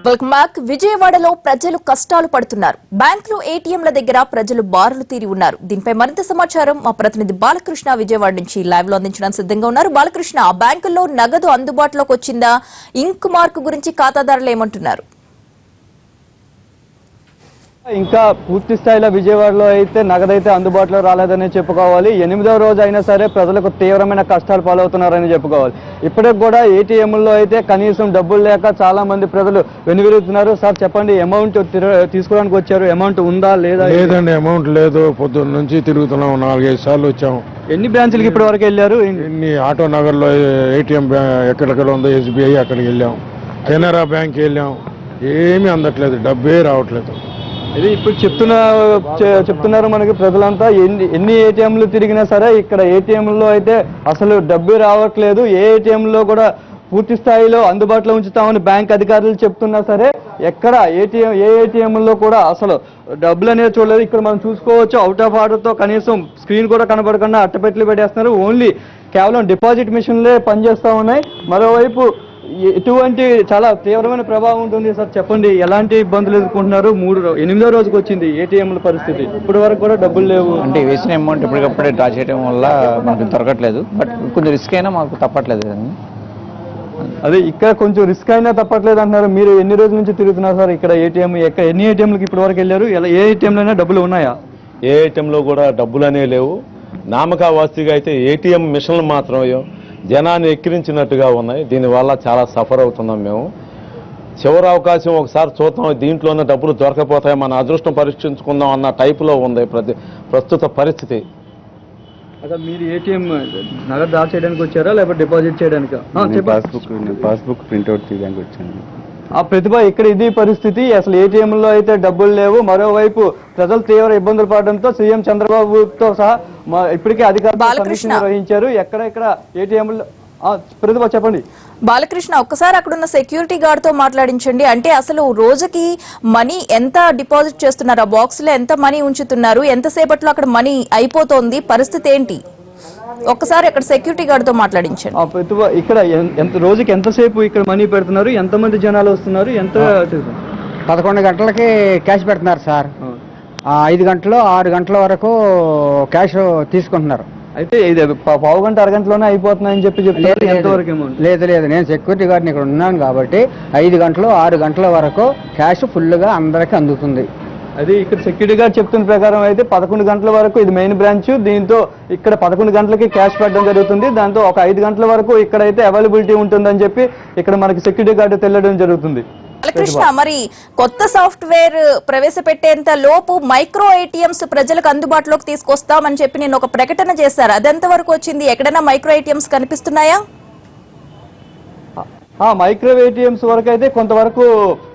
Welcome back. విజయవాడలో ప్రజలు కష్టాలు పడుతున్నారు. బ్యాంకులు ఏటీఎంల దగ్గర ప్రజలు బారులు తీరి ఉన్నారు. దీనిపై మరింత సమాచారం మా ప్రతినిధి బాలకృష్ణ విజయవాడ నుంచి లైవ్ లో అందించడానికి సిద్ధంగా ఉన్నారు. బాలకృష్ణ, బ్యాంకుల్లో నగదు అందుబాటులోకి వచ్చిందా? ఇంక్ మార్క్ గురించి ఖాతాదారులు ఏమంటున్నారు? ఇంకా పూర్తి స్థాయిలో విజయవాడలో అయితే నగదైతే అందుబాటులో రాలేదని చెప్పుకోవాలి. 8వ రోజు అయినా సరే ప్రజలకు తీవ్రమైన కష్టాలు పాలవుతున్నారని చెప్పుకోవాలి. ఇప్పటికి కూడా ఏటీఎంల్లో అయితే కనీసం డబ్బులు లేక చాలా మంది ప్రజలు వెనువిరుగుతున్నారు. సార్ చెప్పండి, అమౌంట్ తీసుకోవడానికి వచ్చారు, అమౌంట్ ఉందా లేదా? లేదండి, అమౌంట్ లేదు. పొద్దున్న నుంచి తిరుగుతున్నాం, 4-5 సార్లు వచ్చాము. ఎన్ని బ్రాంచ్లకి ఇప్పటి వరకు వెళ్ళారు? ఇన్ని ఆటో నగర్లో ఏటీఎం ఎక్కడెక్కడ ఉందో ఎస్బీఐ అక్కడికి వెళ్ళాం, కెనరా బ్యాంక్ వెళ్ళాం, ఏమీ అందట్లేదు, డబ్బే రావట్లేదు. ఇది ఇప్పుడు చెప్తున్నారు మనకి ప్రజలంతా. ఎన్ని ఏటీఎంలు తిరిగినా సరే ఇక్కడ ఏటీఎంలో అయితే అసలు డబ్బు రావట్లేదు. ఏ ఏటీఎంలో కూడా పూర్తి స్థాయిలో అందుబాటులో ఉంచుతామని బ్యాంక్ అధికారులు చెప్తున్నా సరే ఎక్కడ ఏటీఎంలో కూడా అసలు డబ్బులు అనేది చూడలేదు. ఇక్కడ మనం చూసుకోవచ్చు, అవుట్ ఆఫ్ ఆర్డర్తో కనీసం స్క్రీన్ కూడా కనబడకుండా అట్టపెట్టలు పెట్టేస్తున్నారు. ఓన్లీ కేవలం డిపాజిట్ మిషన్లే పనిచేస్తూ ఉన్నాయి. మరోవైపు ఎటువంటి చాలా తీవ్రమైన ప్రభావం ఉంటుంది. సార్ చెప్పండి, ఎలాంటి ఇబ్బందులు ఎదుర్కొంటున్నారు? 8వ రోజుకి వచ్చింది ఏటీఎంల పరిస్థితి, ఇప్పటి వరకు కూడా డబ్బులు లేవు. అంటే వేసిన అమౌంట్ ఎప్పటికప్పుడే డ్రా చేయడం వల్ల మనకు దొరకట్లేదు. బట్ కొంచెం రిస్క్ అయినా మాకు తప్పట్లేదు. అదే ఇక్కడ కొంచెం రిస్క్ అయినా తప్పట్లేదు అంటున్నారు. మీరు ఎన్ని రోజుల నుంచి తిరుగుతున్నారు సార్ ఇక్కడ ఏటీఎం? ఎన్ని ఏటీఎంలకి ఇప్పటి వరకు వెళ్ళారు? ఏ ఏటీఎంలో అయినా డబ్బులు ఉన్నాయా? ఏ ఏటీఎంలో కూడా డబ్బులు అనేవి లేవు. నామకావాస్తిగా అయితే ఏటీఎం మిషన్లు మాత్రం జనాన్ని ఎక్కిరించినట్టుగా ఉన్నాయి. దీనివల్ల చాలా సఫర్ అవుతున్నాం మేము. చివరి అవకాశం ఒకసారి చూద్దాం, దీంట్లోనే డబ్బులు దొరకపోతాయి, మన అదృష్టం పరీక్షించుకుందాం అన్న టైపులో ఉంది ప్రస్తుత పరిస్థితి. అదే మీరు ఏటీఎం నగదు డ్రా చేయడానికి వచ్చారా లేకపోతే డిపాజిట్ చేయడానికి? పాస్బుక్ ప్రింట్అవుట్ తీయడానికి వచ్చాను. ఆ ప్రతిభ, ఇక్కడ ఇది పరిస్థితి. అసలు ఏటీఎంలో అయితే డబ్బులు లేవు. మరోవైపు ప్రజలు తీవ్ర ఇబ్బందులు పడడంతో సీఎం చంద్రబాబుతో సహా ఇప్పటికే అధికారులు నిర్వహించారు. ఎక్కడెక్కడ ఏటీఎంలో ప్రతిభ చెప్పండి. బాలకృష్ణ, ఒక్కసారి అక్కడున్న సెక్యూరిటీ గార్డ్ తో మాట్లాడించండి. అంటే అసలు రోజుకి మనీ ఎంత డిపాజిట్ చేస్తున్నారు? ఆ బాక్స్ లో ఎంత మనీ ఉంచుతున్నారు? ఎంతసేపట్లో అక్కడ మనీ అయిపోతుంది? పరిస్థితి ఏంటి? ఒక్కసారి అక్కడ సెక్యూరిటీ గార్డ్ తో మాట్లాడించండి. ఇక్కడ రోజుకి ఎంతసేపు ఇక్కడ మనీ పెడుతున్నారు? ఎంతమంది జనాలు వస్తున్నారు? 11 గంటలకి క్యాష్ పెడుతున్నారు సార్. 5 గంటలు 6 గంటల వరకు క్యాష్ తీసుకుంటున్నారు. అయితే ఇది పావు గంట అరగంటలోనే అయిపోతున్నాయని చెప్తున్నారు. ఎంతవరకు? లేదు, నేను సెక్యూరిటీ గార్డ్ని ఇక్కడ ఉన్నాను కాబట్టి 5 గంటలు 6 గంటల వరకు క్యాష్ ఫుల్గా అందరికీ అందుతుంది. అది ఇక్కడ సెక్యూరిటీ గార్డ్ చెప్తున్న ప్రకారం అయితే 11 గంటల వరకు ఇది మెయిన్ బ్రాంచ్. దీంతో ఇక్కడ 11 గంటలకి క్యాష్ పెట్టడం జరుగుతుంది. దాంతో ఒక 5 గంటల వరకు ఇక్కడైతే అవైలబిలిటీ ఉంటుందని చెప్పి ఇక్కడ మనకి సెక్యూరిటీ గార్డు తెలియడం జరుగుతుంది. బాలకృష్ణ, మరి కొత్త సాఫ్ట్వేర్ ప్రవేశపెట్టేంత లోపు మైక్రో ఏటీఎంస్ ప్రజలకు అందుబాటులోకి తీసుకొస్తామని చెప్పి నేను ఒక ప్రకటన చేశారు. అదెంత వరకు వచ్చింది? ఎక్కడైనా మైక్రో ఏటీఎంస్ కనిపిస్తున్నాయా? మైక్రో ఏటీఎంస్ వరకు అయితే కొంతవరకు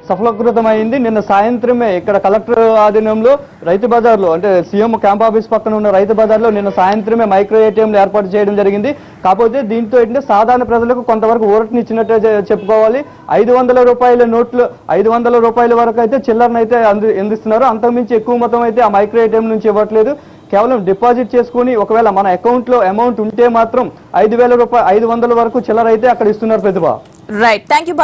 సఫలీకృతమైంది. నిన్న సాయంత్రమే ఇక్కడ కలెక్టర్ ఆధీనంలో రైతు బజార్లో, అంటే సీఎం క్యాంప్ ఆఫీస్ పక్కన ఉన్న రైతు బజార్లో నిన్న సాయంత్రమే మైక్రో ఏటీఎంలు ఏర్పాటు చేయడం జరిగింది. కాకపోతే దీంతో ఏంటంటే సాధారణ ప్రజలకు కొంతవరకు ఊరటనిచ్చినట్టే చెప్పుకోవాలి. 500 రూపాయల నోట్లు, 500 రూపాయల వరకు అయితే చిల్లరను అయితే అందిస్తున్నారు. అంతకుమించి ఎక్కువ మొత్తం అయితే ఆ మైక్రో ఏటీఎం నుంచి ఇవ్వట్లేదు. కేవలం డిపాజిట్ చేసుకుని ఒకవేళ మన అకౌంట్లో అమౌంట్ ఉంటే మాత్రం 500 వరకు చిల్లర అయితే అక్కడ ఇస్తున్నారు. ప్రతిభ. Right, thank you.